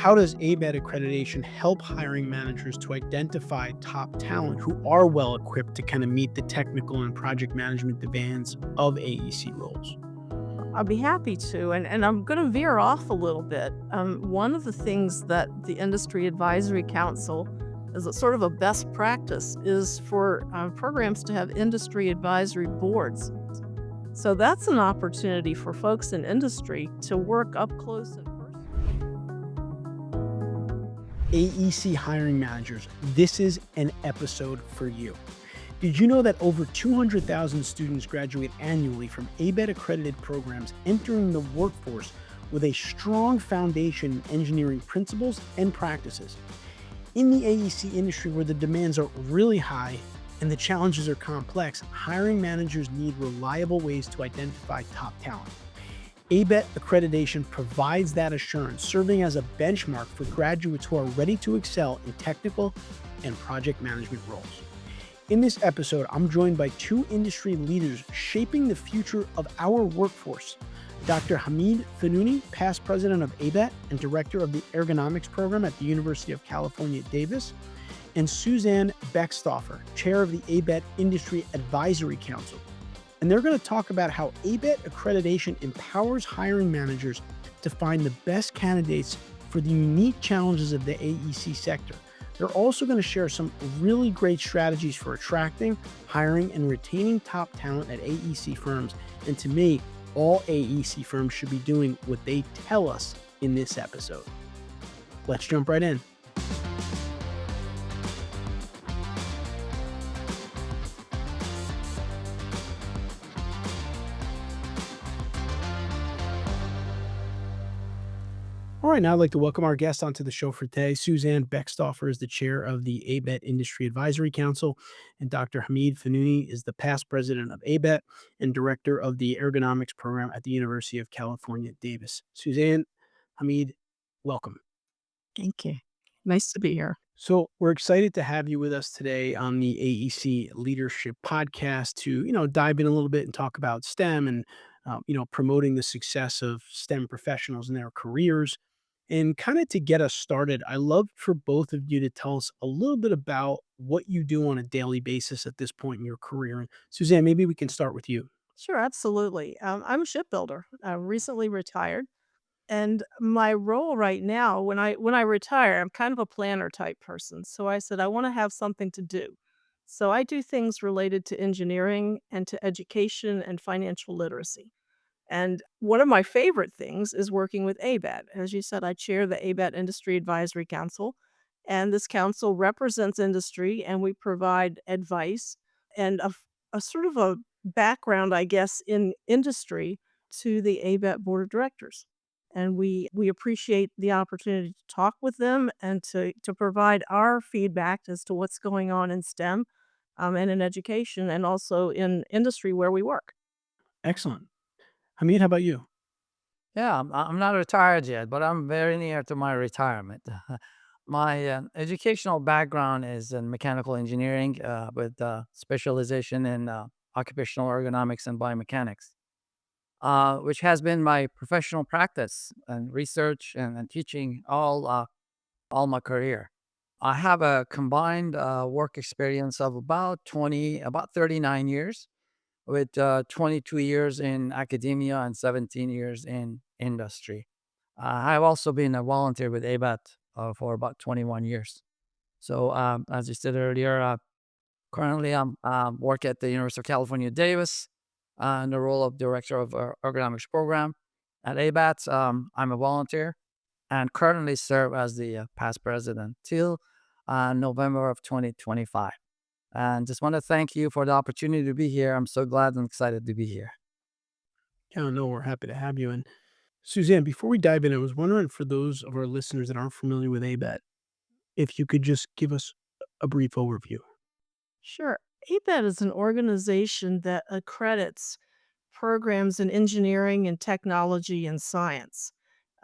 how does ABET accreditation help hiring managers to identify top talent who are well equipped to kind of meet the technical and project management demands of AEC roles? I'd be happy to, and I'm going to veer off a little bit. One of the things that the Industry Advisory Council, as a sort of a best practice, is for programs to have industry advisory boards. So that's an opportunity for folks in industry to work up close and personal. AEC hiring managers, this is an episode for you. Did you know that over 200,000 students graduate annually from ABET accredited programs entering the workforce with a strong foundation in engineering principles and practices? In the AEC industry, where the demands are really high and the challenges are complex, hiring managers need reliable ways to identify top talent. ABET accreditation provides that assurance, serving as a benchmark for graduates who are ready to excel in technical and project management roles. In this episode, I'm joined by two industry leaders shaping the future of our workforce. Dr. Hamid Fonooni, past president of ABET and director of the Ergonomics program at the University of California, Davis, and Suzanne Beckstoffer, chair of the ABET Industry Advisory Council. And they're going to talk about how ABET accreditation empowers hiring managers to find the best candidates for the unique challenges of the AEC sector. They're also going to share some really great strategies for attracting, hiring, and retaining top talent at AEC firms. And to me, all AEC firms should be doing what they tell us in this episode. Let's jump right in. All right, now I'd like to welcome our guest onto the show for today. Suzanne Beckstoffer is the chair of the ABET Industry Advisory Council, and Dr. Hamid Fonooni is the past president of ABET and director of the Ergonomics program at the University of California, Davis. Suzanne, Hamid, welcome. Thank you. Nice to be here. So we're excited to have you with us today on the AEC Leadership Podcast to, dive in a little bit and talk about STEM and, promoting the success of STEM professionals in their careers. And kind of to get us started, I love for both of you to tell us a little bit about what you do on a daily basis at this point in your career. And Suzanne, maybe we can start with you. Sure, absolutely. I'm a shipbuilder. I recently retired. And my role right now, when I retire, I'm kind of a planner type person. So I said I want to have something to do. So I do things related to engineering and to education and financial literacy. And one of my favorite things is working with ABET. As you said, I chair the ABET Industry Advisory Council, and this council represents industry, and we provide advice and a sort of a background, I guess, in industry to the ABET Board of Directors. And we appreciate the opportunity to talk with them and to provide our feedback as to what's going on in STEM and in education and also in industry where we work. Excellent. Hamid, how about you? Yeah, I'm not retired yet, but I'm very near to my retirement. My educational background is in mechanical engineering with specialization in occupational ergonomics and biomechanics, which has been my professional practice and research and teaching all my career. I have a combined work experience of about 39 years with 22 years in academia and 17 years in industry. I've also been a volunteer with ABET for about 21 years. So, as you said earlier, currently I'm work at the University of California, Davis, in the role of director of our ergonomics program. At ABET, I'm a volunteer and currently serve as the past president till November of 2025. And just want to thank you for the opportunity to be here. I'm so glad and excited to be here. Yeah, no, we're happy to have you. And Suzanne, before we dive in, I was wondering for those of our listeners that aren't familiar with ABET, if you could just give us a brief overview. Sure. ABET is an organization that accredits programs in engineering and technology and science.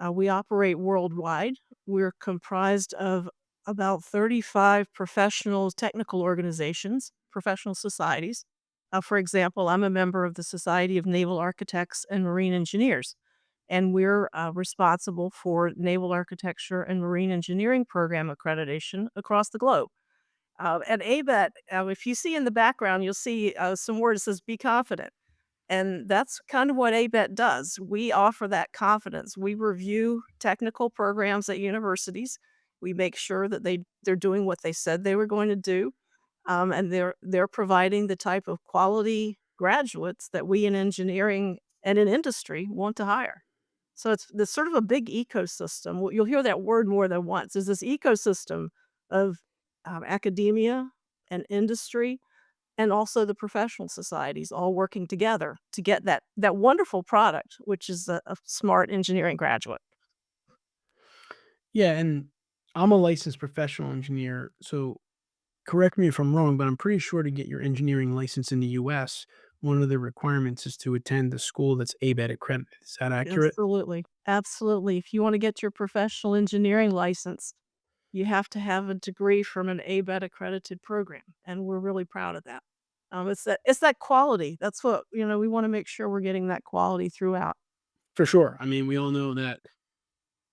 We operate worldwide. We're comprised of about 35 professional technical organizations, professional societies. For example, I'm a member of the Society of Naval Architects and Marine Engineers. and we're responsible for naval architecture and marine engineering program accreditation across the globe. At ABET, if you see in the background, you'll see some words that says "Be confident." And that's kind of what ABET does. We offer that confidence. We review technical programs at universities. We make sure that they're doing what they said they were going to do, and they're providing the type of quality graduates that we in engineering and in industry want to hire. So it's this sort of a big ecosystem. You'll hear that word more than once. Is this ecosystem of academia and industry and also the professional societies all working together to get that wonderful product, which is a smart engineering graduate. Yeah, and I'm a licensed professional engineer, so correct me if I'm wrong, but I'm pretty sure to get your engineering license in the US, one of the requirements is to attend a school that's ABET accredited. Is that accurate? Absolutely, absolutely. If you wanna get your professional engineering license, you have to have a degree from an ABET accredited program, and we're really proud of that. It's that quality. That's what we wanna make sure we're getting that quality throughout. For sure. I mean, we all know that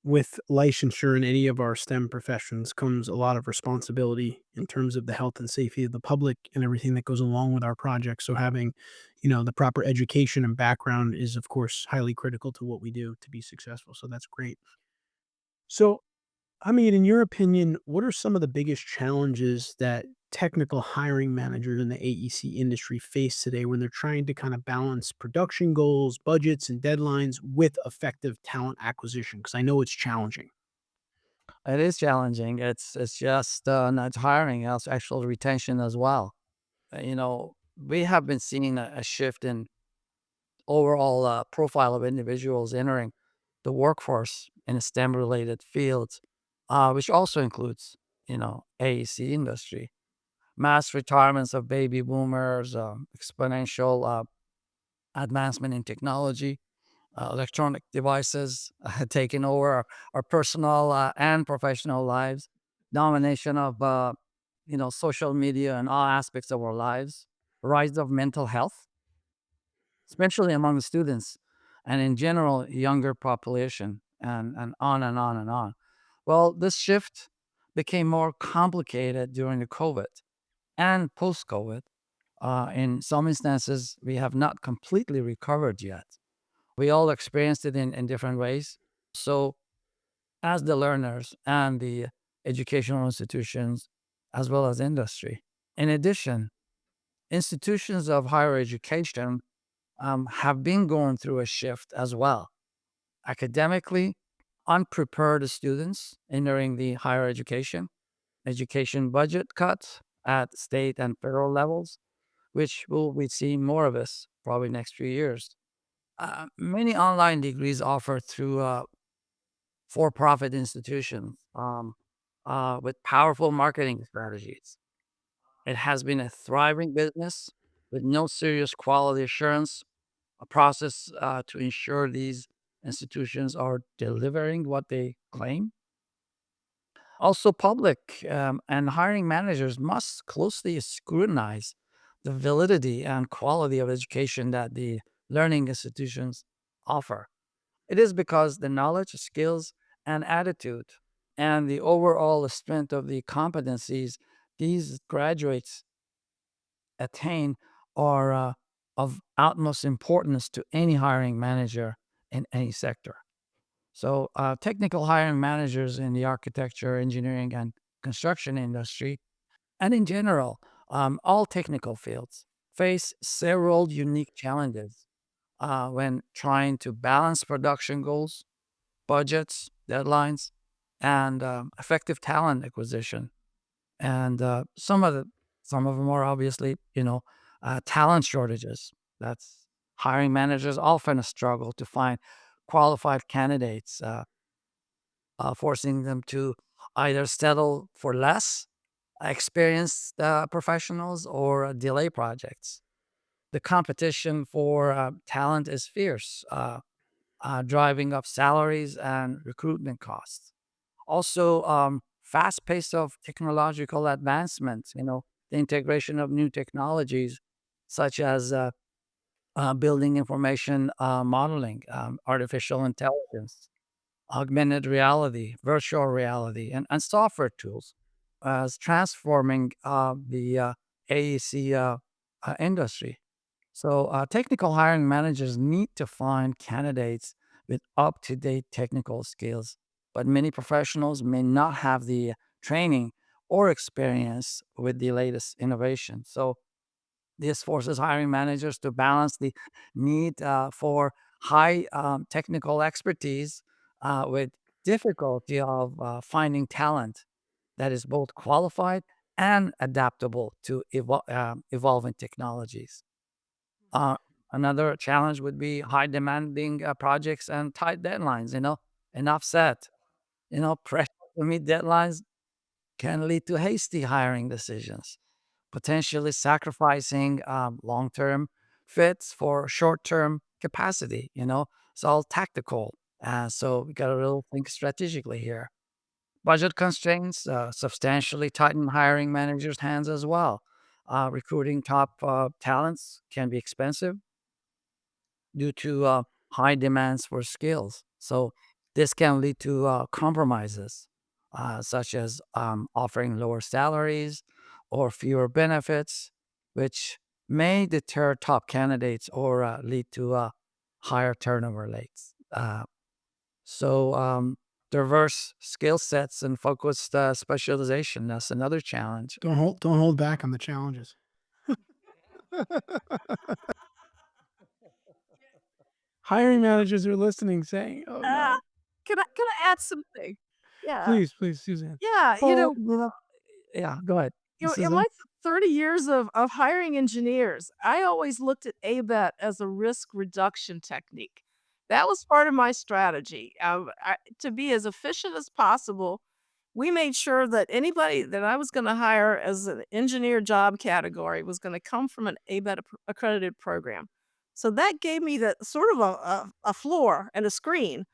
with licensure in any of our STEM professions comes a lot of responsibility in terms of the health and safety of the public and everything that goes along with our project. So having, the proper education and background is of course highly critical to what we do to be successful. So that's great. So, I mean, in your opinion, what are some of the biggest challenges that technical hiring managers in the AEC industry face today when they're trying to kind of balance production goals, budgets, and deadlines with effective talent acquisition? Because I know it's challenging. It is challenging. It's just not hiring, it's actual retention as well. We have been seeing a shift in overall profile of individuals entering the workforce in STEM-related fields, which also includes, AEC industry. Mass retirements of baby boomers, exponential advancement in technology, electronic devices taking over our personal and professional lives, domination of social media and all aspects of our lives, rise of mental health, especially among the students, and in general younger population, and on and on and on. Well, this shift became more complicated during the COVID and post COVID. In some instances, we have not completely recovered yet. We all experienced it in different ways. So, as the learners and the educational institutions, as well as industry. In addition, institutions of higher education have been going through a shift as well. Academically, unprepared students entering the higher education budget cuts at state and federal levels, which will we see more of this probably next few years. Many online degrees offered through for-profit institutions with powerful marketing strategies. It has been a thriving business with no serious quality assurance, a process to ensure these institutions are delivering what they claim. Also, public and hiring managers must closely scrutinize the validity and quality of education that the learning institutions offer. It is because the knowledge, skills, and attitude and the overall strength of the competencies these graduates attain are of utmost importance to any hiring manager in any sector. So, technical hiring managers in the architecture, engineering, and construction industry, and in general, all technical fields face several unique challenges when trying to balance production goals, budgets, deadlines, and effective talent acquisition. And some of them are obviously, talent shortages. That's hiring managers often struggle to find qualified candidates, forcing them to either settle for less experienced professionals or delay projects. The competition for talent is fierce, driving up salaries and recruitment costs. Also, fast pace of technological advancements, the integration of new technologies such as building information modeling, artificial intelligence, augmented reality, virtual reality, and software tools as transforming the AEC industry. So, technical hiring managers need to find candidates with up to date technical skills, but many professionals may not have the training or experience with the latest innovation. So, this forces hiring managers to balance the need for high technical expertise with difficulty of finding talent that is both qualified and adaptable to evolving technologies. Uh, Another challenge would be high demanding projects and tight deadlines, enough set. Pressure to meet deadlines can lead to hasty hiring decisions, potentially sacrificing long term fits for short term capacity. It's all tactical. So we got to really think strategically here. Budget constraints substantially tighten hiring managers' hands as well. Recruiting top talents can be expensive due to high demands for skills. So this can lead to compromises, such as offering lower salaries or fewer benefits, which may deter top candidates or lead to higher turnover rates. So diverse skill sets and focused specialization, that's another challenge. Don't hold back on the challenges. Hiring managers are listening, saying, "Oh Ah, no." can I add something? Yeah, Please, Suzanne. yeah. Well, yeah, go ahead, In Susan. my 30 years of hiring engineers, I always looked at ABET as a risk reduction technique. That was part of my strategy. To be as efficient as possible, we made sure that anybody that I was going to hire as an engineer job category was going to come from an ABET accredited program. So that gave me that sort of a floor and a screen.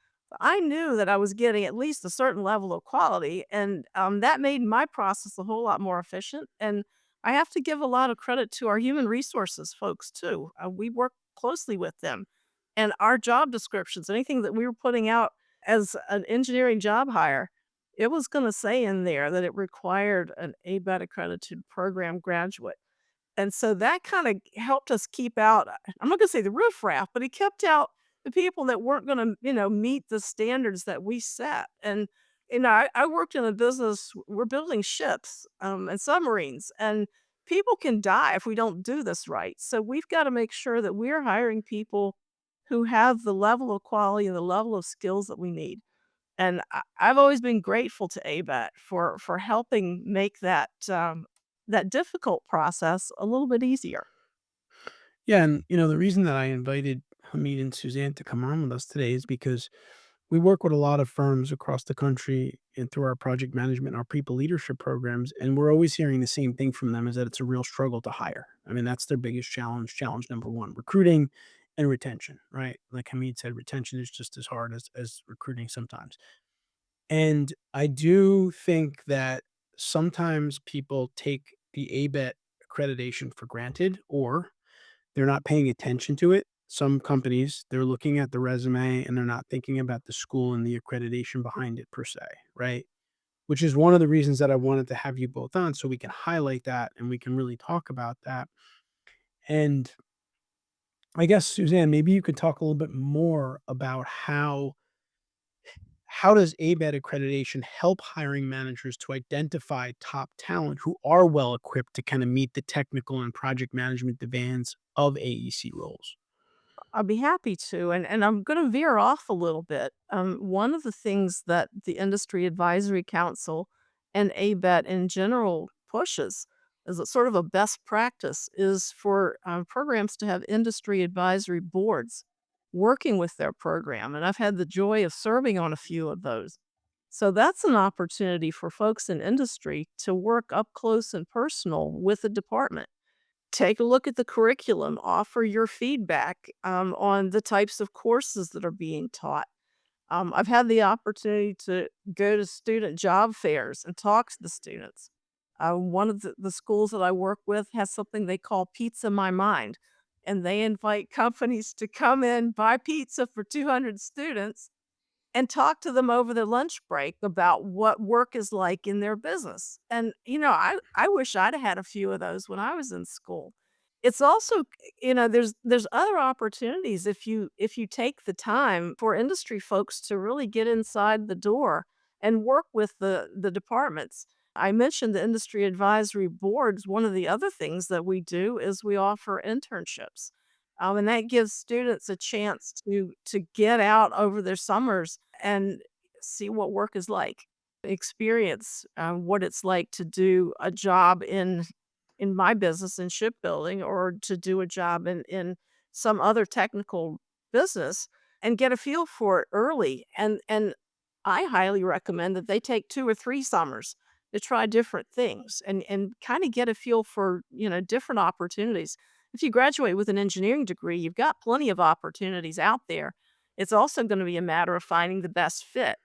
I knew that I was getting at least a certain level of quality, and that made my process a whole lot more efficient. And I have to give a lot of credit to our human resources folks too. We work closely with them, and our job descriptions, anything that we were putting out as an engineering job hire, it was going to say in there that it required an ABET accredited program graduate. And so that kinda helped us keep out I'm not gonna say the riffraff, but it kept out the people that weren't gonna, meet the standards that we set. And, I worked in a business we're building ships, and submarines, and people can die if we don't do this right. So we've gotta make sure that we're hiring people who have the level of quality and the level of skills that we need. And I've always been grateful to ABET for helping make that difficult process a little bit easier. Yeah, and the reason that I invited Hamid and Suzanne to come on with us today is because we work with a lot of firms across the country and through our project management, our people leadership programs, and we're always hearing the same thing from them is that it's a real struggle to hire. I mean, that's their biggest challenge. Challenge number one, recruiting and retention, right? Like Hamid said, retention is just as hard as recruiting sometimes. And I do think that sometimes people take the ABET accreditation for granted, or they're not paying attention to it. Some companies, they're looking at the resume and they're not thinking about the school and the accreditation behind it per se, right? Which is one of the reasons that I wanted to have you both on so we can highlight that and we can really talk about that. And I guess Suzanne, maybe you could talk a little bit more about how does ABET accreditation help hiring managers to identify top talent who are well equipped to kind of meet the technical and project management demands of AEC roles? I'd be happy to, and I'm gonna veer off a little bit. One of the things that the Industry Advisory Council and ABET in general pushes as a sort of a best practice is for programs to have industry advisory boards working with their program, and I've had the joy of serving on a few of those. So that's an opportunity for folks in industry to work up close and personal with the department. Take a look at the curriculum, offer your feedback on the types of courses that are being taught. I've had the opportunity to go to student job fairs and talk to the students. One of the schools that I work with has something they call Pizza My Mind. and they invite companies to come in, buy pizza for 200 students, and talk to them over their lunch break about what work is like in their business. And, I wish I'd had a few of those when I was in school. It's also, there's other opportunities if you take the time for industry folks to really get inside the door and work with the departments. I mentioned the industry advisory boards. One of the other things that we do is we offer internships. And that gives students a chance to get out over their summers and see what work is like, experience what it's like to do a job in my business in shipbuilding, or to do a job in some other technical business, and get a feel for it early. And I highly recommend that they take 2 or 3 summers to try different things and kind of get a feel for, different opportunities. If you graduate with an engineering degree, you've got plenty of opportunities out there. It's also going to be a matter of finding the best fit.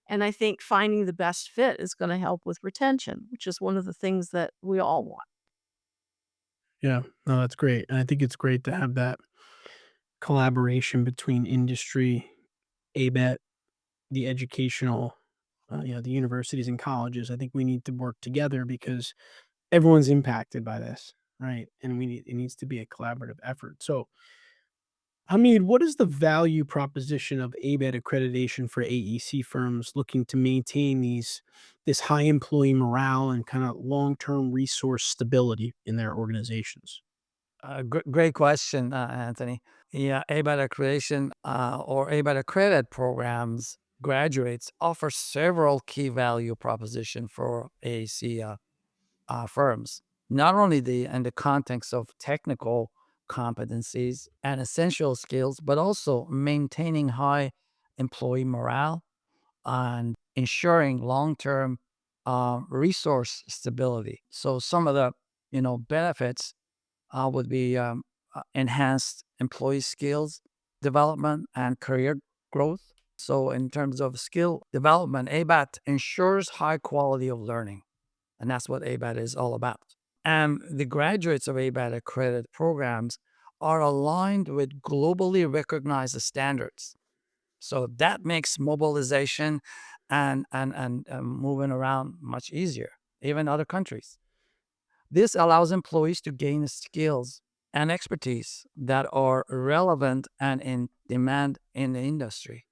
And I think finding the best fit is going to help with retention, which is one of the things that we all want. Yeah, no, that's great. And I think it's great to have that collaboration between industry, ABET, the educational, the universities and colleges. I think we need to work together because everyone's impacted by this, right? And it needs to be a collaborative effort. So, I mean, what is the value proposition of ABET accreditation for AEC firms looking to maintain this high employee morale and kind of long-term resource stability in their organizations? Great question, Anthony. Yeah, ABET accreditation or ABET accredited programs graduates offer several key value proposition for AEC firms. Not only in the context of technical competencies and essential skills, but also maintaining high employee morale and ensuring long-term resource stability. So some of the benefits would be enhanced employee skills development and career growth. So in terms of skill development, ABAT ensures high quality of learning, and that's what ABAT is all about. And the graduates of ABAT accredited programs are aligned with globally recognized standards. So that makes mobilization and moving around much easier, even other countries. This allows employees to gain skills and expertise that are relevant and in demand in the industry.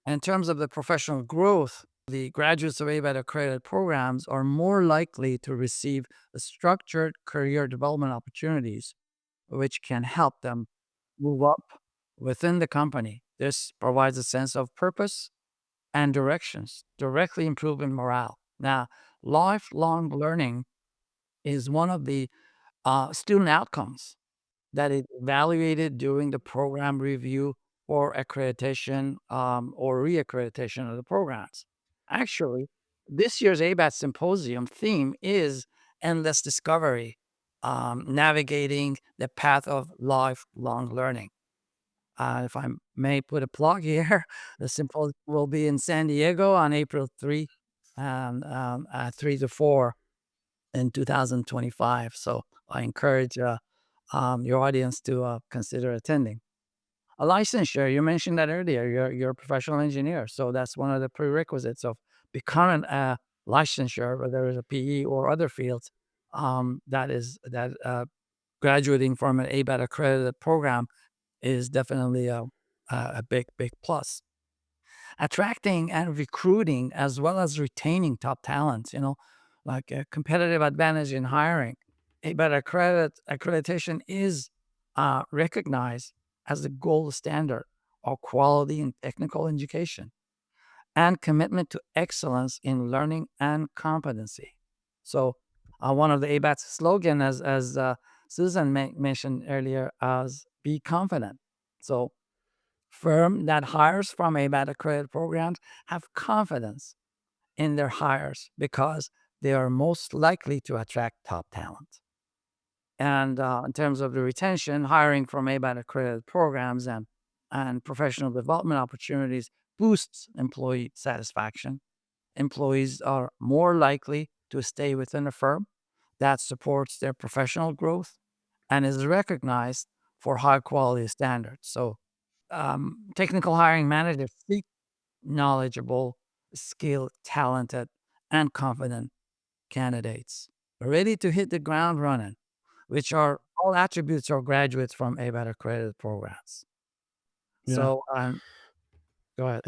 In terms of the professional growth, the graduates of ABET accredited programs are more likely to receive structured career development opportunities, which can help them move up within the company. This provides a sense of purpose and directions, directly improving morale. Now, lifelong learning is one of the student outcomes that is evaluated during the program review or accreditation or reaccreditation of the programs. Actually, this year's ABAT Symposium theme is Endless Discovery, navigating the path of lifelong learning. If I may put a plug here, the symposium will be in San Diego on April 3, 3 to 4 in 2025. So I encourage your audience to consider attending. A licensure, you mentioned that earlier, you're a professional engineer. So that's one of the prerequisites of becoming a licensure, whether it's a PE or other fields, that graduating from an ABET accredited program is definitely a big, big plus. Attracting and recruiting as well as retaining top talents, like a competitive advantage in hiring. But accreditation is recognized as the gold standard of quality in technical education and commitment to excellence in learning and competency. So one of the ABAT's slogan, as Susan mentioned earlier, as be confident. So firm that hires from ABAT accredited programs have confidence in their hires because they are most likely to attract top talent. And in terms of the retention, hiring from ABAT accredited programs and professional development opportunities boosts employee satisfaction. Employees are more likely to stay within a firm that supports their professional growth and is recognized for high quality standards. So technical hiring managers seek knowledgeable, skilled, talented, and confident candidates ready to hit the ground running, which are all attributes of graduates from ABET accredited programs. Yeah. So, go ahead.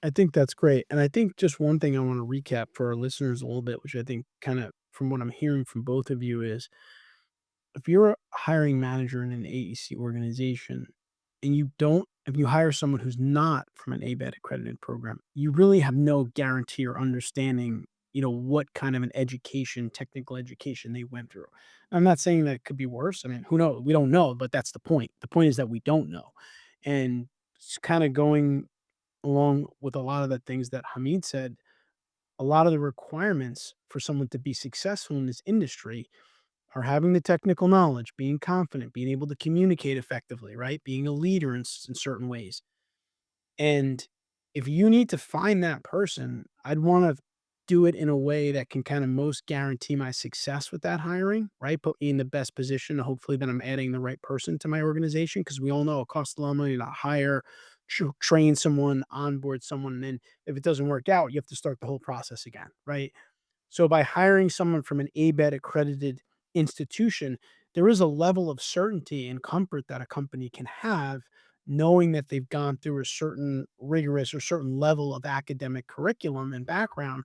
I think that's great, and I think just one thing I want to recap for our listeners a little bit, which I think kind of from what I'm hearing from both of you is if you're a hiring manager in an AEC organization and if you hire someone who's not from an ABET accredited program, you really have no guarantee or understanding, what kind of an education, technical education they went through. I'm not saying that it could be worse. I mean, who knows? We don't know, but that's the point. The point is that we don't know. And it's kind of going along with a lot of the things that Hamid said, a lot of the requirements for someone to be successful in this industry are having the technical knowledge, being confident, being able to communicate effectively, right? Being a leader in certain ways. And if you need to find that person, I'd want to do it in a way that can kind of most guarantee my success with that hiring, right? Put me in the best position to hopefully that I'm adding the right person to my organization because we all know it costs a lot of money to hire, train someone, onboard someone. And then if it doesn't work out, you have to start the whole process again, right? So by hiring someone from an ABET accredited institution, there is a level of certainty and comfort that a company can have knowing that they've gone through a certain rigorous or certain level of academic curriculum and background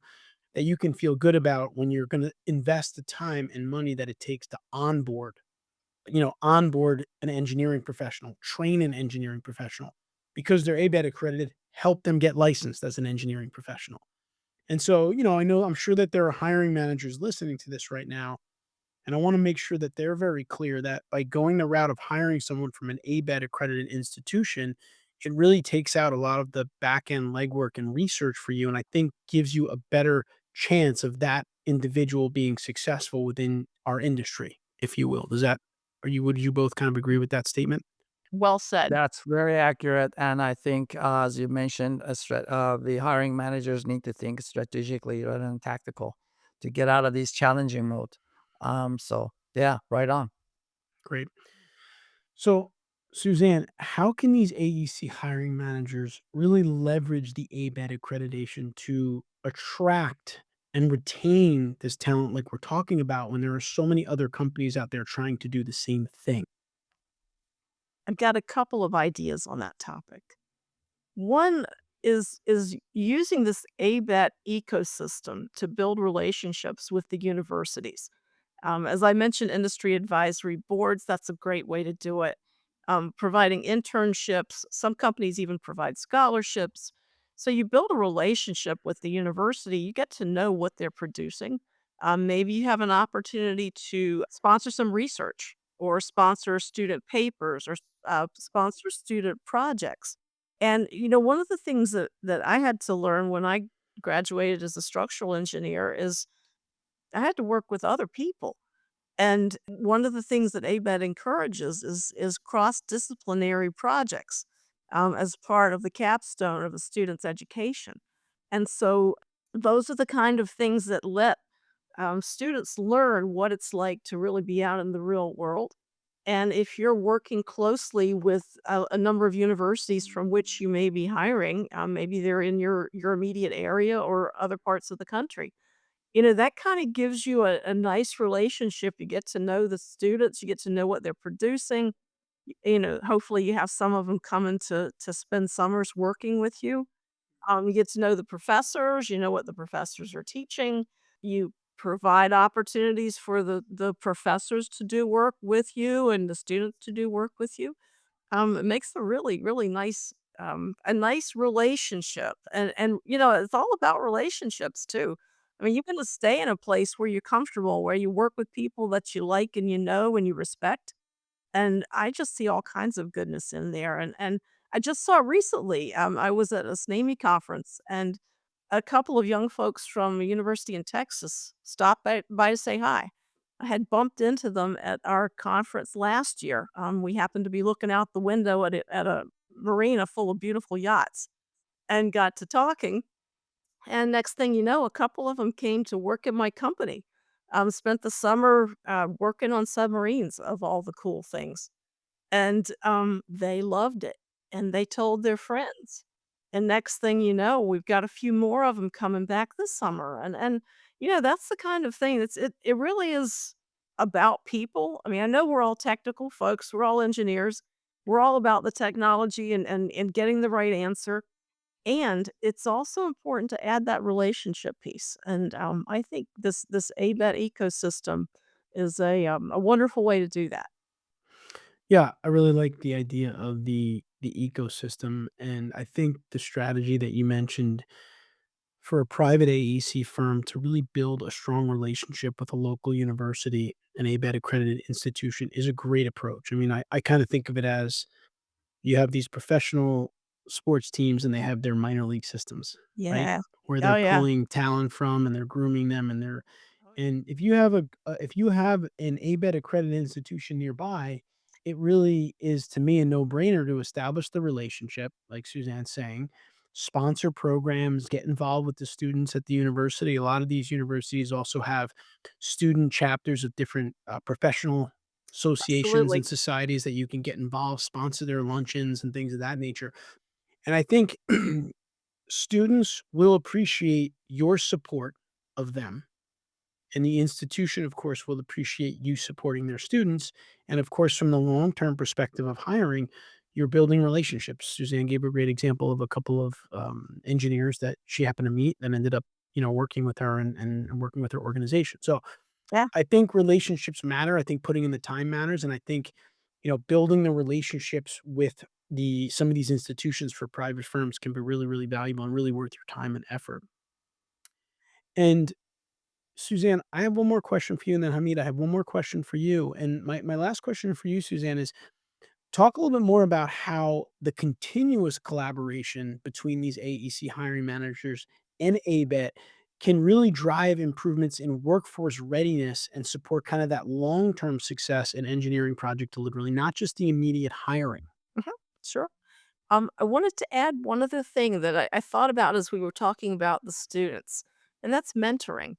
that you can feel good about when you're going to invest the time and money that it takes to onboard an engineering professional, train an engineering professional because they're ABET accredited, help them get licensed as an engineering professional. And so, I'm sure that there are hiring managers listening to this right now, and I want to make sure that they're very clear that by going the route of hiring someone from an ABET accredited institution, it really takes out a lot of the back end legwork and research for you. And I think gives you a better chance of that individual being successful within our industry, if you will. Would you both kind of agree with that statement? Well said. That's very accurate. And I think, as you mentioned, the hiring managers need to think strategically rather than tactical to get out of these challenging mode. So, yeah, right on. Great. So, Suzanne, how can these AEC hiring managers really leverage the ABET accreditation to attract and retain this talent like we're talking about when there are so many other companies out there trying to do the same thing? I've got a couple of ideas on that topic. One is using this ABET ecosystem to build relationships with the universities. As I mentioned, industry advisory boards, that's a great way to do it. Providing internships, some companies even provide scholarships. So you build a relationship with the university, you get to know what they're producing. Maybe you have an opportunity to sponsor some research or sponsor student papers or sponsor student projects. And, one of the things that I had to learn when I graduated as a structural engineer is I had to work with other people. And one of the things that ABET encourages is cross-disciplinary projects as part of the capstone of a student's education. And so those are the kind of things that let students learn what it's like to really be out in the real world. And if you're working closely with a number of universities from which you may be hiring, maybe they're in your immediate area or other parts of the country, that kind of gives you a nice relationship. You get to know the students, you get to know what they're producing. Hopefully you have some of them coming to spend summers working with you. You get to know the professors, you know what the professors are teaching. You provide opportunities for the professors to do work with you and the students to do work with you. It makes a really, really nice a nice relationship. And it's all about relationships too. I mean, you want to stay in a place where you're comfortable, where you work with people that you like and you know and you respect. And I just see all kinds of goodness in there. And I just saw recently, I was at a SNAME conference and a couple of young folks from a university in Texas stopped by to say hi. I had bumped into them at our conference last year. We happened to be looking out the window at a marina full of beautiful yachts and got to talking. And next thing you know, a couple of them came to work in my company. Spent the summer working on submarines of all the cool things. and, they loved it, and they told their friends. And next thing you know, we've got a few more of them coming back this summer, and that's the kind of thing it really is about people. I mean, I know we're all technical folks, we're all engineers, we're all about the technology and getting the right answer, and it's also important to add that relationship piece, and, I think this ABET ecosystem is a wonderful way to do that. Yeah, I really like the idea of the ecosystem, and I think the strategy that you mentioned for a private AEC firm to really build a strong relationship with a local university, an ABET accredited institution is a great approach. I mean, I kind of think of it as you have these professional sports teams and they have their minor league systems, right? Yeah. Where Oh, they're yeah. pulling talent from and they're grooming them and they're Oh, yeah. and if you have if you have an ABET accredited institution nearby, it really is to me a no-brainer to establish the relationship, like Suzanne's saying, sponsor programs, get involved with the students at the university. A lot of these universities also have student chapters of different professional associations and Absolutely. societies that you can get involved, sponsor their luncheons and things of that nature. And I think students will appreciate your support of them, and the institution, of course, will appreciate you supporting their students. And of course, from the long term perspective of hiring, you're building relationships. Suzanne gave a great example of a couple of engineers that she happened to meet and ended up, working with her and working with her organization. So Yeah. I think relationships matter. I think putting in the time matters. And I think, building the relationships with some of these institutions for private firms can be really, really valuable and really worth your time and effort. And Suzanne, I have one more question for you, and then Hamid, I have one more question for you. And my last question for you, Suzanne, is talk a little bit more about how the continuous collaboration between these AEC hiring managers and ABET can really drive improvements in workforce readiness and support kind of that long-term success in engineering project delivery, not just the immediate hiring. Mhm. Sure. I wanted to add one other thing that I thought about as we were talking about the students, and that's mentoring.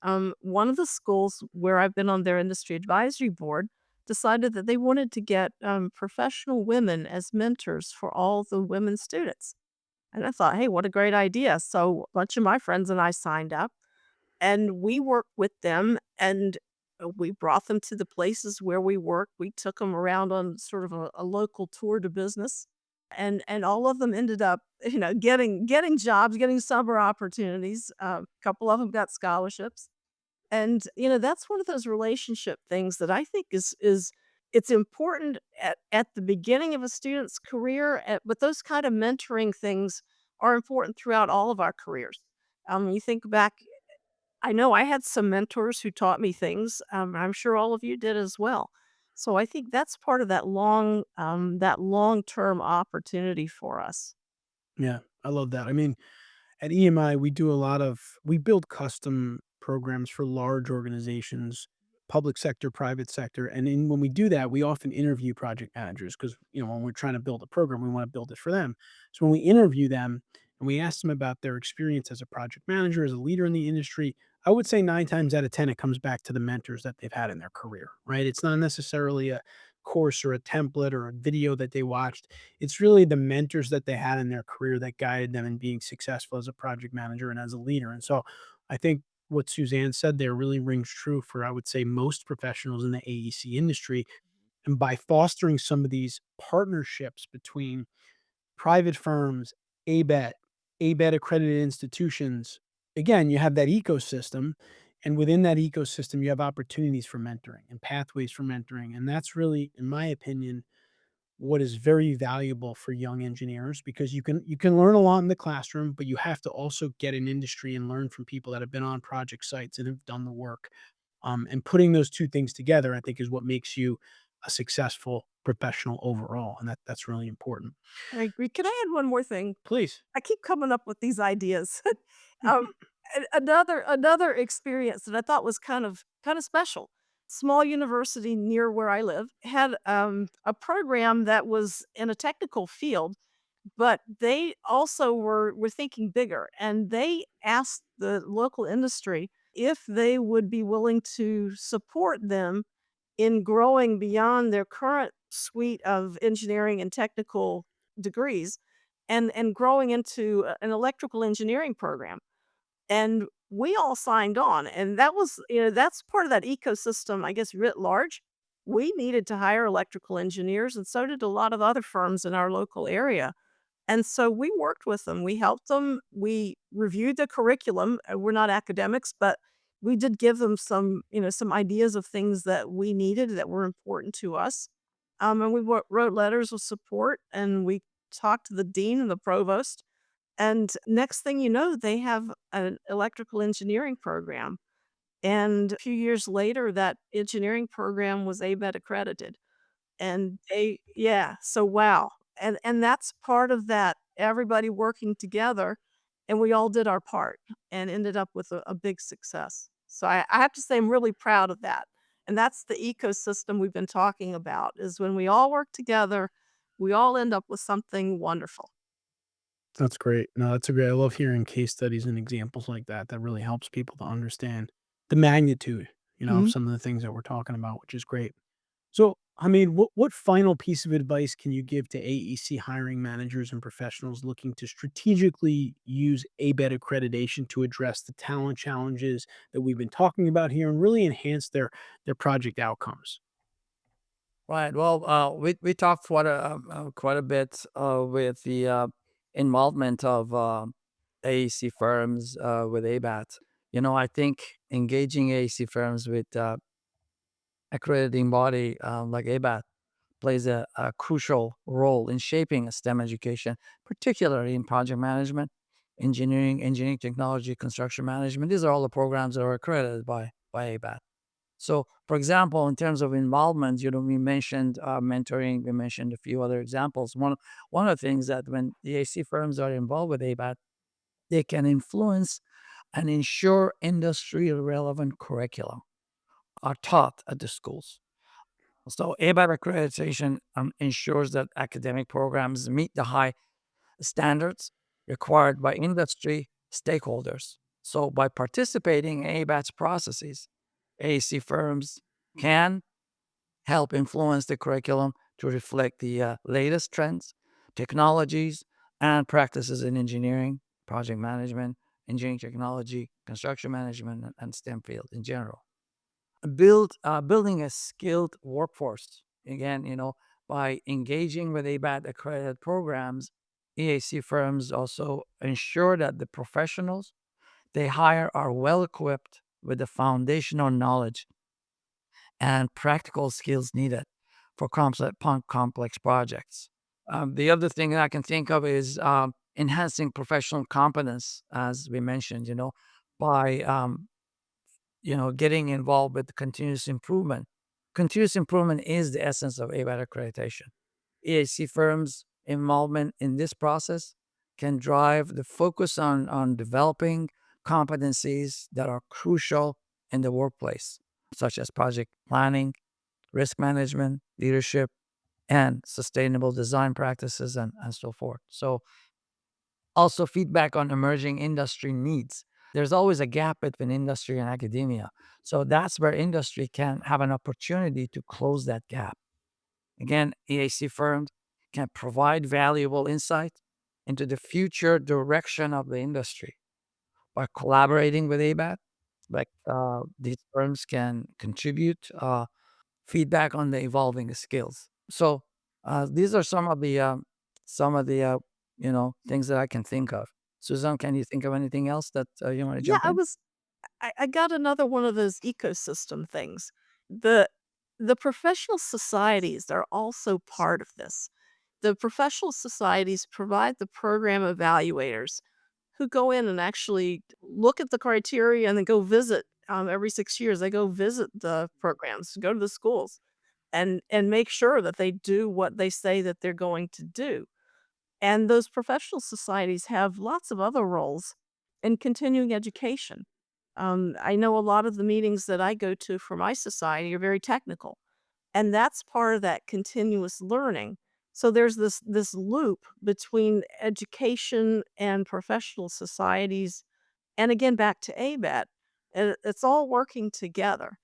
One of the schools where I've been on their industry advisory board decided that they wanted to get professional women as mentors for all the women students. And I thought, hey, what a great idea. So a bunch of my friends and I signed up and we worked with them and we brought them to the places where we work. We took them around on sort of a local tour to business, and all of them ended up, getting jobs, getting summer opportunities. A couple of them got scholarships, and that's one of those relationship things that I think is it's important at the beginning of a student's career, but those kind of mentoring things are important throughout all of our careers. You think back, I know I had some mentors who taught me things. I'm sure all of you did as well. So I think that's part of that long-term opportunity for us. Yeah, I love that. I mean, at EMI, we build custom programs for large organizations, public sector, private sector, and when we do that, we often interview project managers because when we're trying to build a program, we want to build it for them. So when we interview them and we ask them about their experience as a project manager, as a leader in the industry, I would say 9 times out of 10 it comes back to the mentors that they've had in their career, right? It's not necessarily a course or a template or a video that they watched. It's really the mentors that they had in their career that guided them in being successful as a project manager and as a leader. And so I think what Suzanne said there really rings true for, I would say, most professionals in the AEC industry. And by fostering some of these partnerships between private firms, ABET, ABET accredited institutions, again, you have that ecosystem. And within that ecosystem, you have opportunities for mentoring and pathways for mentoring. And that's really, in my opinion, what is very valuable for young engineers because you can learn a lot in the classroom, but you have to also get in industry and learn from people that have been on project sites and have done the work. And putting those two things together, I think, is what makes you a successful professional overall, and that's really important. I agree. Can S- I add one more thing? Please. I keep coming up with these ideas. um, another experience that I thought was kind of special. Small university near where I live had a program that was in a technical field, but they also were thinking bigger, and they asked the local industry if they would be willing to support them in growing beyond their current suite of engineering and technical degrees and growing into an electrical engineering program. And we all signed on, and that was, that's part of that ecosystem, I guess, writ large. We needed to hire electrical engineers, and so did a lot of other firms in our local area. And so we worked with them. We helped them. We reviewed the curriculum. We're not academics, but we did give them some, some ideas of things that we needed that were important to us. And we wrote letters of support, and we talked to the dean and the provost. And next thing you know, they have an electrical engineering program. And a few years later, that engineering program was ABET accredited. And so wow. And that's part of that, everybody working together, and we all did our part and ended up with a big success. So I have to say I'm really proud of that. And that's the ecosystem we've been talking about, is when we all work together, we all end up with something wonderful. That's great. No, that's a great. I love hearing case studies and examples like that. That really helps people to understand the magnitude, of Mhm. some of the things that we're talking about, which is great. So, I mean, what final piece of advice can you give to AEC hiring managers and professionals looking to strategically use ABET accreditation to address the talent challenges that we've been talking about here and really enhance their project outcomes? Right. Well, we talked quite a bit with the involvement of AEC firms with ABAT. I think engaging AEC firms with accrediting body like ABAT plays a crucial role in shaping STEM education, particularly in project management, engineering technology, construction management. These are all the programs that are accredited by ABAT. So, for example, in terms of involvement, we mentioned mentoring. We mentioned a few other examples. One of the things that when the AC firms are involved with ABAT, they can influence and ensure industry relevant curriculum are taught at the schools. So, ABAT accreditation ensures that academic programs meet the high standards required by industry stakeholders. So, by participating in ABAT's processes, AC firms can help influence the curriculum to reflect the latest trends, technologies, and practices in engineering, project management, engineering technology, construction management, and STEM field in general. Building a skilled workforce. Again, by engaging with ABAT accredited programs, EAC firms also ensure that the professionals they hire are well equipped with the foundational knowledge and practical skills needed for complex projects. The other thing that I can think of is enhancing professional competence, as we mentioned, by getting involved with continuous improvement. Continuous improvement is the essence of ABAT accreditation. EAC firms' involvement in this process can drive the focus on developing competencies that are crucial in the workplace, such as project planning, risk management, leadership, and sustainable design practices, and so forth. So, also feedback on emerging industry needs. There's always a gap between industry and academia. So, that's where industry can have an opportunity to close that gap. Again, EAC firms can provide valuable insight into the future direction of the industry by collaborating with ABAT. Like these firms can contribute feedback on the evolving skills. So these are some of the things that I can think of. Susan, can you think of anything else that you want to Yeah, jump in? I got another one of those ecosystem things. The the professional societies are also part of this. The professional societies provide the program evaluators who go in and actually look at the criteria and then go visit, every 6 years, they go visit the programs, go to the schools and make sure that they do what they say that they're going to do. And those professional societies have lots of other roles in continuing education. I know a lot of the meetings that I go to for my society are very technical, and that's part of that continuous learning. So there's this loop between education and professional societies, and again back to ABET. It's all working together.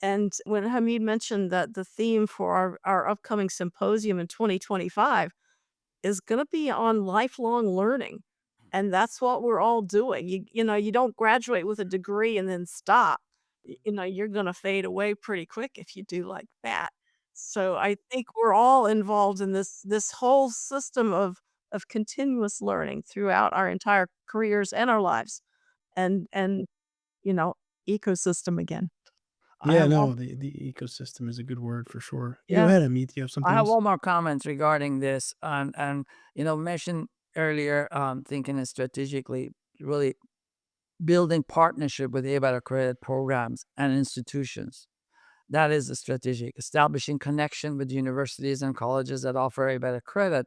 And when Hamid mentioned that the theme for our upcoming symposium in 2025 is going to be on lifelong learning. And that's what we're all doing. You don't graduate with a degree and then stop. You're going to fade away pretty quick if you do like that. So I think we're all involved in this whole system of continuous learning throughout our entire careers and our lives. And you know, ecosystem again. I Yeah, have one no, the ecosystem is a good word for sure. You go yeah, ahead, Amit. You have I something have else? one more comments regarding this, and mentioned earlier, thinking and strategically, really building partnership with ABET accredited programs and institutions. That is a strategic. Establishing connection with universities and colleges that offer ABET accredited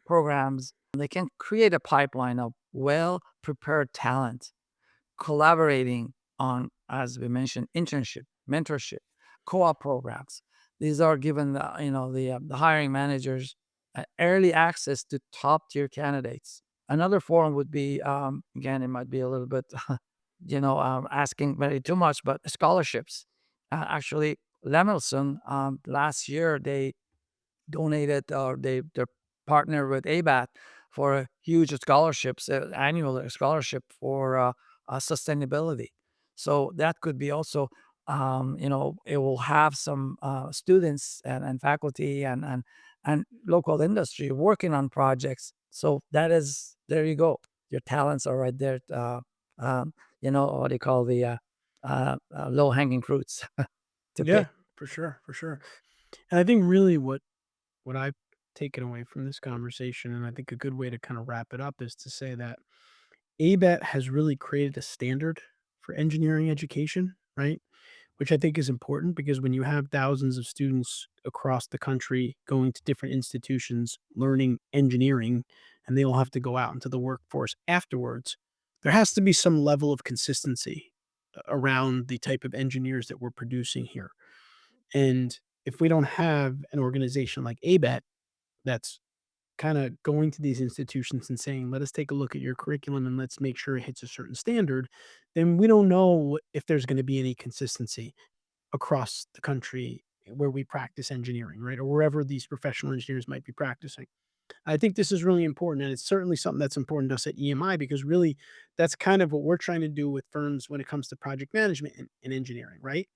programs. They can create a pipeline of well prepared talent collaborating on, as we mentioned, internship, mentorship, co-op programs. These are given the hiring managers early access to top tier candidates. Another forum would be, again, it might be a little bit, asking very too much, but scholarships. Actually, Lemelson, last year they donated, or they're partnered with ABET for a huge scholarships, annual scholarship for sustainability. So that could be also, it will have some students and faculty and local industry working on projects. So there you go. Your talents are right there. What do you call the low hanging fruits to Yeah, pick. for sure, for sure. And I think really what I've taken away from this conversation, and I think a good way to kind of wrap it up is to say that ABET has really created a standard for engineering education, right? Which I think is important because when you have thousands of students across the country going to different institutions learning engineering and they all have to go out into the workforce afterwards, there has to be some level of consistency around the type of engineers that we're producing here. And if we don't have an organization like ABET that's kind of going to these institutions and saying, let us take a look at your curriculum and let's make sure it hits a certain standard, then we don't know if there's going to be any consistency across the country where we practice engineering, right? Or wherever these professional engineers might be practicing. I think this is really important. And it's certainly something that's important to us at EMI because really that's kind of what we're trying to do with firms when it comes to project management and engineering, right?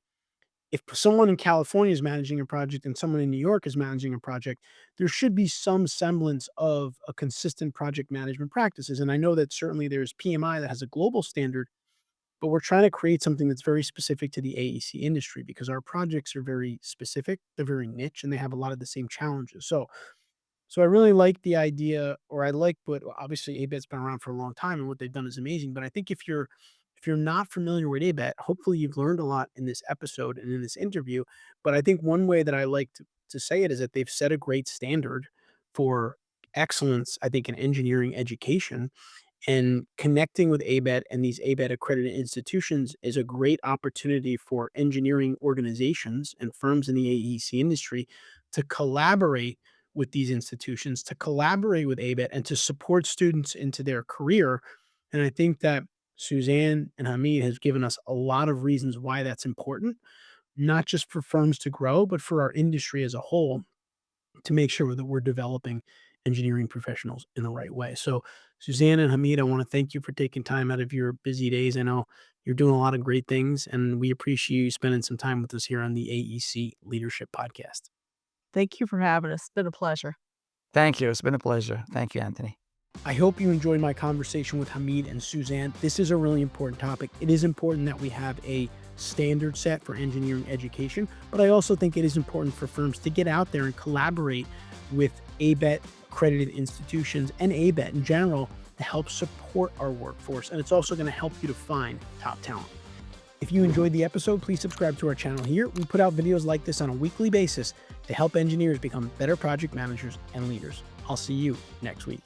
If someone in California is managing a project and someone in New York is managing a project, there should be some semblance of a consistent project management practices. And I know that certainly there's PMI that has a global standard, but we're trying to create something that's very specific to the AEC industry because our projects are very specific, they're very niche, and they have a lot of the same challenges. So I really like the idea, or I like what obviously ABET's been around for a long time and what they've done is amazing. But I think if you're not familiar with ABET, hopefully you've learned a lot in this episode and in this interview. But I think one way that I like to say it is that they've set a great standard for excellence, I think, in engineering education. And connecting with ABET and these ABET accredited institutions is a great opportunity for engineering organizations and firms in the AEC industry to collaborate with these institutions, to collaborate with ABET, and to support students into their career. And I think that Suzanne and Hamid has given us a lot of reasons why that's important, not just for firms to grow, but for our industry as a whole to make sure that we're developing engineering professionals in the right way. So, Suzanne and Hamid, I want to thank you for taking time out of your busy days. I know you're doing a lot of great things, and we appreciate you spending some time with us here on the AEC Leadership Podcast. Thank you for having us. It's been a pleasure. Thank you. It's been a pleasure. Thank you, Anthony. I hope you enjoyed my conversation with Hamid and Suzanne. This is a really important topic. It is important that we have a standard set for engineering education, but I also think it is important for firms to get out there and collaborate with ABET accredited institutions and ABET in general to help support our workforce. And it's also going to help you to find top talent. If you enjoyed the episode, please subscribe to our channel here. We put out videos like this on a weekly basis to help engineers become better project managers and leaders. I'll see you next week.